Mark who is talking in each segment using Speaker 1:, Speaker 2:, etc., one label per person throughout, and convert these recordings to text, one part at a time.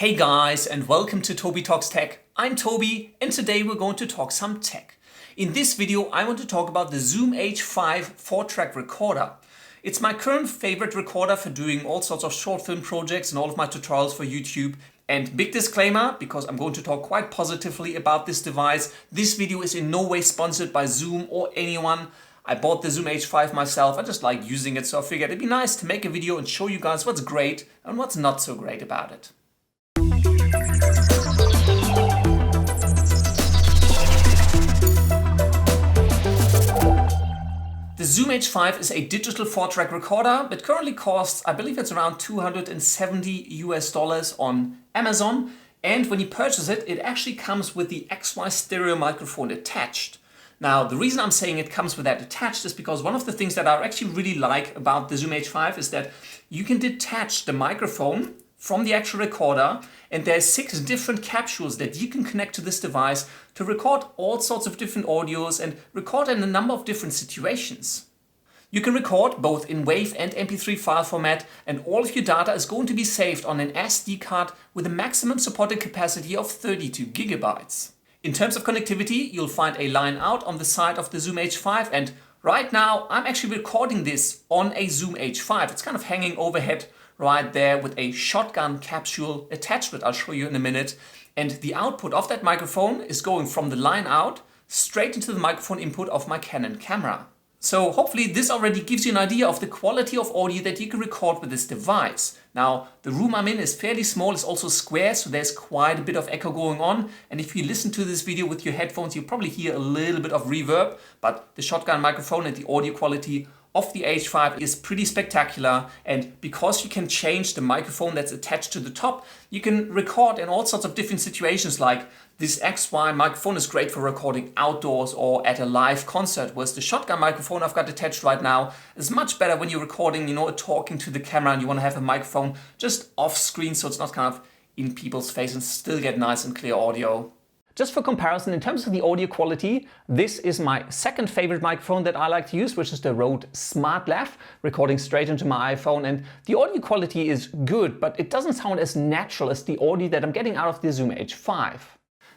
Speaker 1: Hey guys, and welcome to Toby Talks Tech. I'm Toby, and today we're going to talk some tech. In this video, I want to talk about the Zoom H5 4-track recorder. It's my current favorite recorder for doing all sorts of short film projects and all of my tutorials for YouTube. And big disclaimer, because I'm going to talk quite positively about this device, this video is in no way sponsored by Zoom or anyone. I bought the Zoom H5 myself. I just like using it, so I figured it'd be nice to make a video and show you guys what's great and what's not so great about it. The Zoom H5 is a digital 4-track recorder that currently costs, I believe it's around $270 on Amazon. And when you purchase it, it actually comes with the XY stereo microphone attached. Now, the reason I'm saying it comes with that attached is because one of the things that I actually really like about the Zoom H5 is that you can detach the microphone from the actual recorder, and there's 6 different capsules that you can connect to this device to record all sorts of different audios and record in a number of different situations. You can record both in WAV and MP3 file format, and all of your data is going to be saved on an SD card with a maximum supported capacity of 32 gigabytes. In terms of connectivity, you'll find a line out on the side of the Zoom H5, and right now I'm actually recording this on a Zoom H5. It's kind of hanging overhead right there with a shotgun capsule attached, which I'll show you in a minute. And the output of that microphone is going from the line out straight into the microphone input of my Canon camera. So hopefully this already gives you an idea of the quality of audio that you can record with this device. Now, the room I'm in is fairly small, it's also square, so there's quite a bit of echo going on. And if you listen to this video with your headphones, you'll probably hear a little bit of reverb, but the shotgun microphone and the audio quality of the H5 is pretty spectacular. And because you can change the microphone that's attached to the top, you can record in all sorts of different situations. Like this XY microphone is great for recording outdoors or at a live concert, whereas the shotgun microphone I've got attached right now is much better when you're recording, talking to the camera and you want to have a microphone just off screen so it's not kind of in people's face and still get nice and clear audio. Just for comparison, in terms of the audio quality, this is my second favorite microphone that I like to use, which is the Rode SmartLav, recording straight into my iPhone. And the audio quality is good, but it doesn't sound as natural as the audio that I'm getting out of the Zoom H5.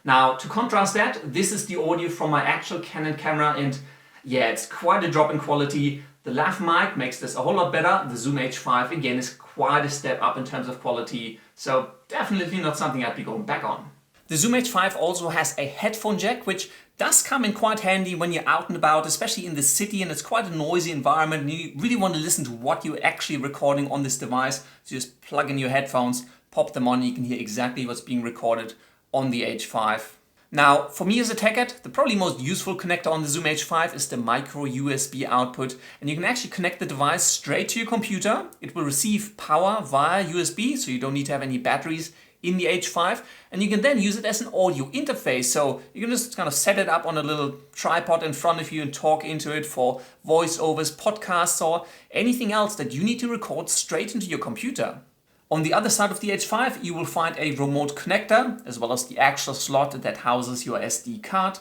Speaker 1: Now, to contrast that, this is the audio from my actual Canon camera, and yeah, it's quite a drop in quality. The lav mic makes this a whole lot better. The Zoom H5, again, is quite a step up in terms of quality, so definitely not something I'd be going back on. The Zoom H5 also has a headphone jack, which does come in quite handy when you're out and about, especially in the city, and it's quite a noisy environment and you really want to listen to what you're actually recording on this device. So just plug in your headphones, pop them on, and you can hear exactly what's being recorded on the H5. Now, for me as a tech head, the probably most useful connector on the Zoom H5 is the micro USB output, and you can actually connect the device straight to your computer. It will receive power via USB, so you don't need to have any batteries in the H5, and you can then use it as an audio interface. So you can just kind of set it up on a little tripod in front of you and talk into it for voiceovers, podcasts, or anything else that you need to record straight into your computer. On the other side of the H5, you will find a remote connector, as well as the actual slot that houses your SD card.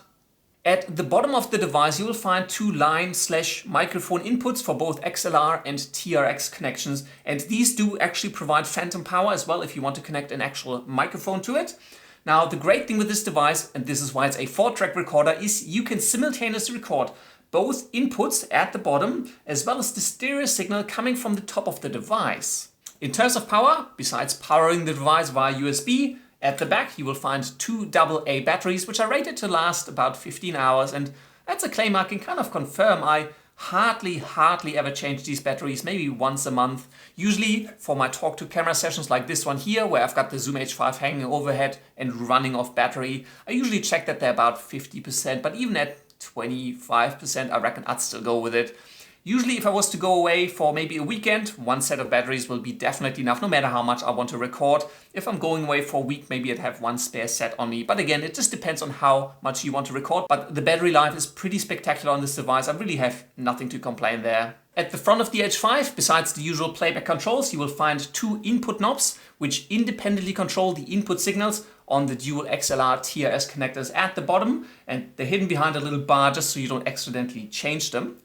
Speaker 1: At the bottom of the device, you will find 2 line/microphone inputs for both XLR and TRX connections. And these do actually provide phantom power as well if you want to connect an actual microphone to it. Now, the great thing with this device, and this is why it's a 4-track recorder, is you can simultaneously record both inputs at the bottom, as well as the stereo signal coming from the top of the device. In terms of power, besides powering the device via USB, at the back you will find 2 AA batteries, which are rated to last about 15 hours, and that's a claim I can kind of confirm. I hardly ever change these batteries, maybe once a month. Usually for my talk to camera sessions like this one here, where I've got the Zoom H5 hanging overhead and running off battery, I usually check that they're about 50%, but even at 25%, I reckon I'd still go with it. Usually if I was to go away for maybe a weekend, 1 set of batteries will be definitely enough, no matter how much I want to record. If I'm going away for a week, maybe I'd have 1 spare set on me. But again, it just depends on how much you want to record. But the battery life is pretty spectacular on this device. I really have nothing to complain there. At the front of the H5, besides the usual playback controls, you will find 2 input knobs, which independently control the input signals on the dual XLR TRS connectors at the bottom. And they're hidden behind a little bar just so you don't accidentally change them.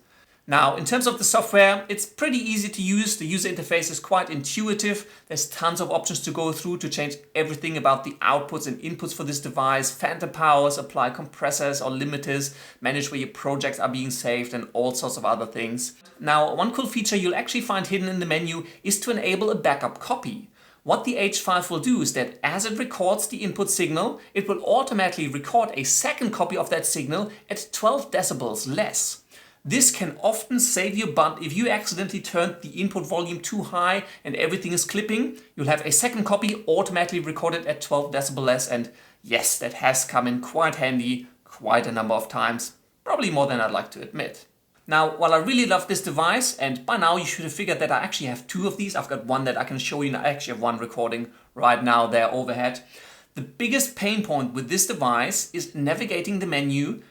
Speaker 1: Now, in terms of the software, it's pretty easy to use. The user interface is quite intuitive. There's tons of options to go through to change everything about the outputs and inputs for this device, phantom powers, apply compressors or limiters, manage where your projects are being saved, and all sorts of other things. Now, one cool feature you'll actually find hidden in the menu is to enable a backup copy. What the H5 will do is that as it records the input signal, it will automatically record a second copy of that signal at 12 decibels less. This can often save your butt if you accidentally turned the input volume too high and everything is clipping. You'll have a second copy automatically recorded at 12 decibel less, and yes, that has come in quite handy quite a number of times, probably more than I'd like to admit. Now, while I really love this device, and by now you should have figured that I actually have two of these. I've got one that I can show you, and I actually have one recording right now there overhead. The biggest pain point with this device is navigating the menu,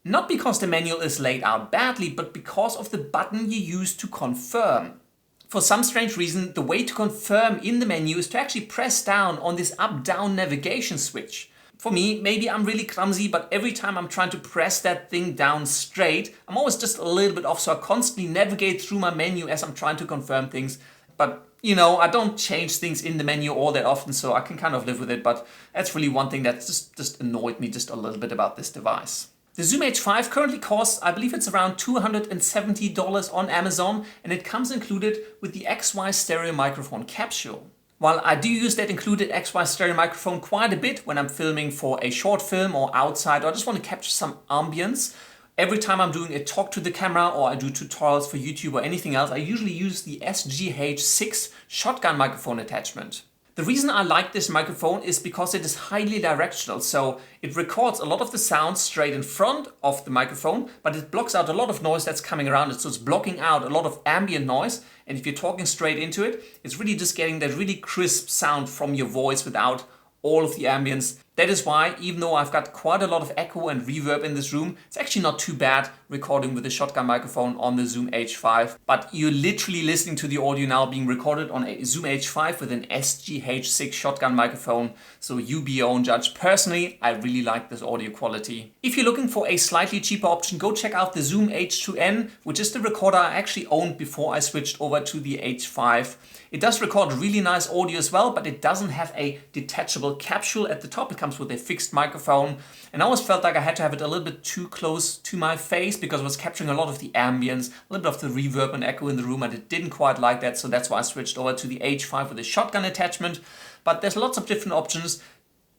Speaker 1: not because the menu is laid out badly, but because of the button you use to confirm. For some strange reason, the way to confirm in the menu is to actually press down on this up-down navigation switch. For me, maybe I'm really clumsy, but every time I'm trying to press that thing down straight, I'm always just a little bit off, so I constantly navigate through my menu as I'm trying to confirm things. But you know, I don't change things in the menu all that often, so I can kind of live with it, but that's really one thing that just annoyed me just a little bit about this device. The Zoom H5 currently costs, I believe it's around $270 on Amazon, and it comes included with the XY stereo microphone capsule. While I do use that included XY stereo microphone quite a bit when I'm filming for a short film or outside, or I just want to capture some ambience, every time I'm doing a talk to the camera or I do tutorials for YouTube or anything else, I usually use the SGH6 shotgun microphone attachment. The reason I like this microphone is because it is highly directional, so it records a lot of the sound straight in front of the microphone, but it blocks out a lot of noise that's coming around it, so it's blocking out a lot of ambient noise, and if you're talking straight into it, it's really just getting that really crisp sound from your voice without all of the ambience. That is why, even though I've got quite a lot of echo and reverb in this room, it's actually not too bad recording with a shotgun microphone on the Zoom H5. But you're literally listening to the audio now being recorded on a Zoom H5 with an SGH6 shotgun microphone, so you be your own judge. Personally, I really like this audio quality. If you're looking for a slightly cheaper option, go check out the Zoom H2N, which is the recorder I actually owned before I switched over to the H5. It does record really nice audio as well, but it doesn't have a detachable capsule at the top. It comes with a fixed microphone, and I always felt like I had to have it a little bit too close to my face because it was capturing a lot of the ambience, a little bit of the reverb and echo in the room, and it didn't quite like that, so that's why I switched over to the H5 with a shotgun attachment. But there's lots of different options.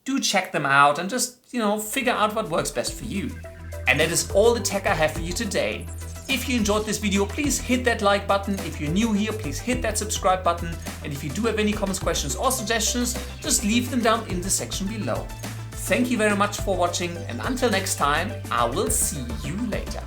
Speaker 1: Do check them out and just, figure out what works best for you. And that is all the tech I have for you today. If you enjoyed this video, please hit that like button. If you're new here, please hit that subscribe button. And if you do have any comments, questions or suggestions, just leave them down in the section below. Thank you very much for watching, and until next time, I will see you later.